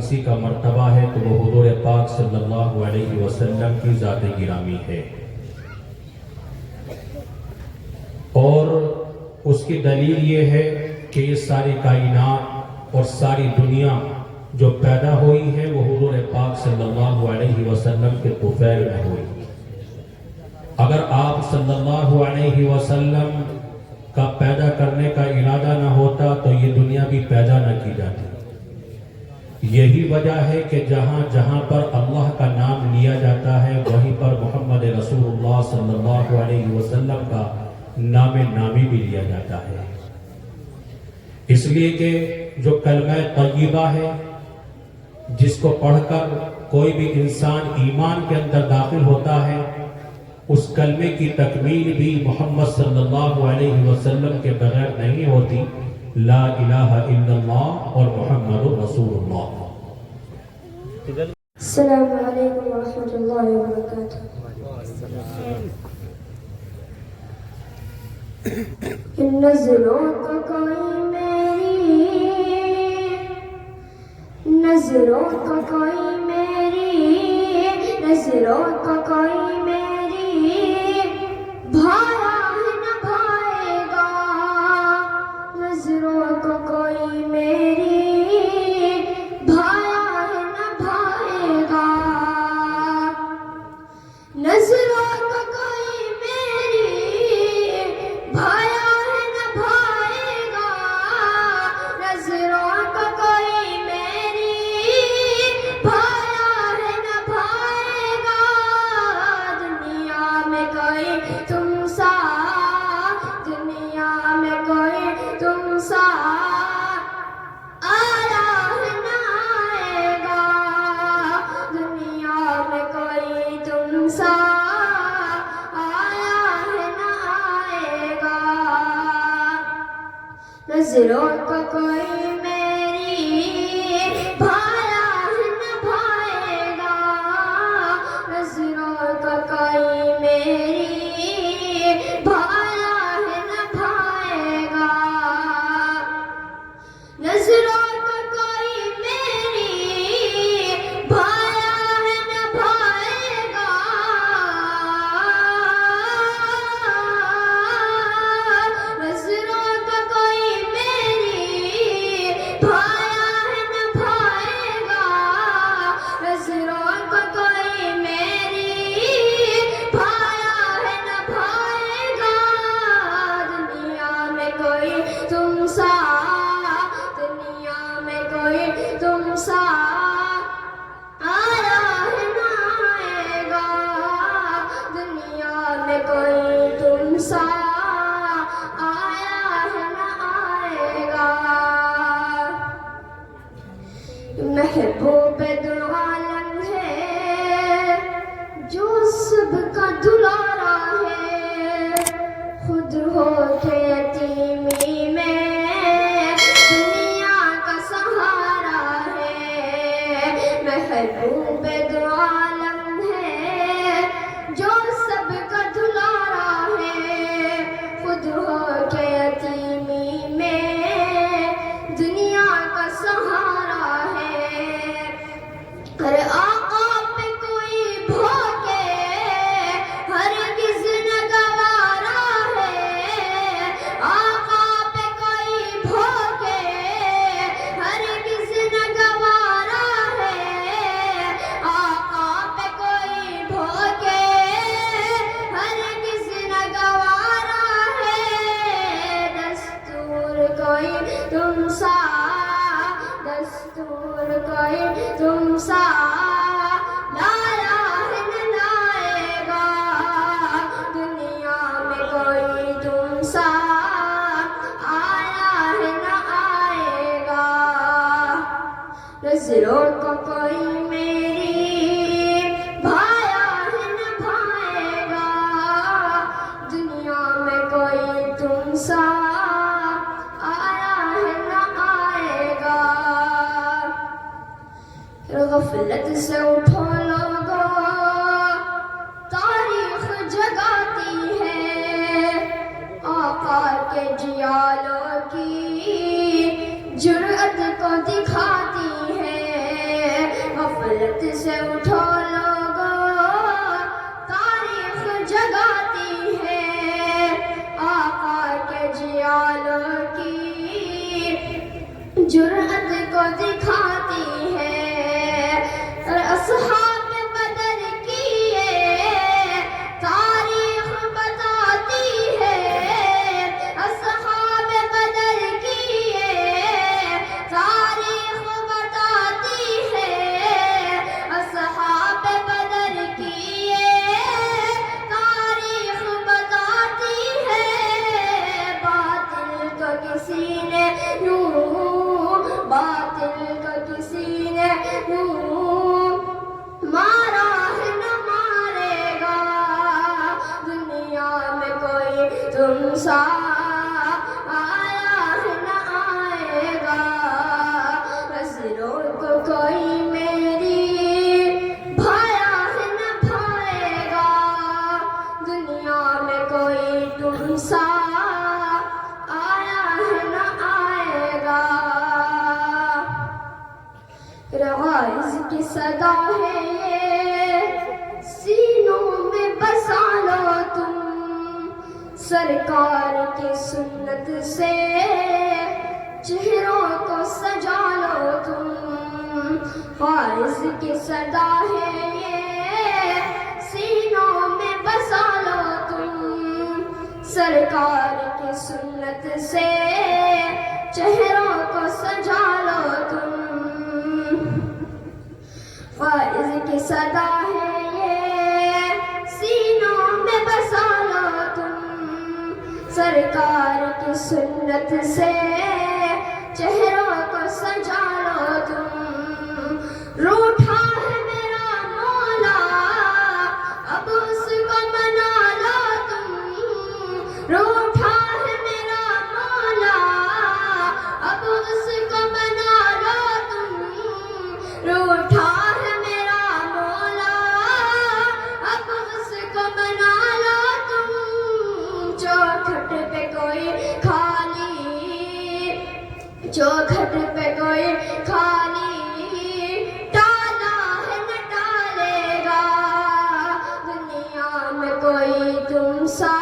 کسی کا مرتبہ ہے تو وہ حضور پاک صلی اللہ علیہ وسلم کی ذات گرامی ہے، اور اس کی دلیل یہ ہے کہ یہ ساری کائنات اور ساری دنیا جو پیدا ہوئی ہے وہ حضور پاک صلی اللہ علیہ وسلم کے طفیل میں ہوئی۔ اگر آپ صلی اللہ علیہ وسلم کا پیدا کرنے کا ارادہ نہ ہوتا تو یہ دنیا بھی پیدا نہ کی جاتی۔ یہی وجہ ہے کہ جہاں جہاں پر اللہ کا نام لیا جاتا ہے وہیں پر محمد رسول اللہ صلی اللہ علیہ وسلم کا نام نامی بھی لیا جاتا ہے، اس لیے کہ جو کلمہ طیبہ ہے جس کو پڑھ کر کوئی بھی انسان ایمان کے اندر داخل ہوتا ہے، اس کلمے کی تکمیل بھی محمد صلی اللہ علیہ وسلم کے بغیر نہیں ہوتی۔ لا الہ الا اللہ اور محمد رسول اللہ۔ السلام علیکم ورحمۃ اللہ وبرکاتہ۔ نظروں کا کوئی میری، نظروں کا کوئی میری، نظروں کا کوئی میری بھایا ہے نہ بھائے گا، نظروں کا کوئی میری بھایا ہے نہ بھائے گا، نظروں کا کوئی میری بھایا ہے نہ بھائے گا، نظروں کا کوئی میری بھایا ہے نہ بھائے گا، دنیا میں کوئی تم سا، دنیا میں کوئی تم سا آیا ہے نہ آئے گا، دنیا میں کوئی تم سا آیا ہے نہ آئے گا، نظروں کا کوئی میری بھایا ہے نہ بھائے گا، نظروں کا کوئی میری بھایا ہے نہ بھائے گا، نظروں کا کوئی میری بھایا ہے نہ بھائے گا، نظروں کا کوئی میری بھایا ہے نہ بھائے گا، نظروں کا کوئی میری بھایا ہے نہ بھائے گا، دنیا میں کوئی تم سا، دنیا میں کوئی تم سا آیا ہے نہ آئے گا، دنیا میں کوئی تم سا آیا ہے نہ آئے گا، محبوب دو عالم ہے جو سب کا دلارا ہے، خود ہو کے یتیمی میں دنیا کا سہارا ہے، محبوب دو عالم ہے جو سب کا دلارا ہے، خود ہو کے یتیمی میں دنیا کا سہارا ہے، ہر آقا پہ کوئی بھوکے ہرگز نہ گوارا ہے، آقا پہ کوئی بھوکے ہرگز نہ گوارا ہے، آقا پہ کوئی بھوکے ہرگز نہ گوارا ہے، دستور کوئی تم سا، دستور کوئی تم سا لایا ہے نہ لائے گا، دنیا میں کوئی تم سا آیا ہے نہ آئے گا، نظروں کا کوئی میری بھایا ہے نہ بھائے گا، دنیا میں کوئی تم سا آیا ہے نہ آئے گا، غفلت سے اٹھو لوگو تاریخ جگاتی ہے، آقا کے جیالوں کی جرأت کو دکھاتی ہے، سے اٹھو لوگو تاریخ جگاتی ہے آقا کے جیالوں کی جرأت کو دکھاتی ہے اور اصحاب بدر کی یہ تاریخ بتاتی ہے اصحاب بدر کی یہ تاریخ بتاتی ہے اصحاب بدر کی یہ تاریخ بتاتی ہے باطل کو کسی نے باطل کو کسی نے مارا ہے نہ مارے گا دنیا میں کوئی تم سا آیا ہے نہ آئے گا نظروں کو کوئی میری بھایا ہے نہ بھائے گا دنیا میں کوئی تم سا آیا ہے نہ آئے گا رواز کی صدا ہے یہ سینوں میں بسا لو تم سرکار کی سنت سے چہروں کو سجا لو تم فائز کی صدا ہے یہ سینوں میں بسا لو تم سرکار کی سنت سے چہروں کو سجا لو تم فائز کی صدا ہے یہ سینوں میں بسا لو تم سرکار کی سنت سے چہروں کو سجا لو تم روٹھا ہے میرا مولا اب اس کو منا لو تم روٹھا ہے میرا مولا اب اس کو منا لو تم روٹھا ہے میرا مولا اب اس کو منا لو تم چوکھٹ پہ کوئی خالی ٹالا ہے نہ ٹالے گا دنیا میں کوئی تم سا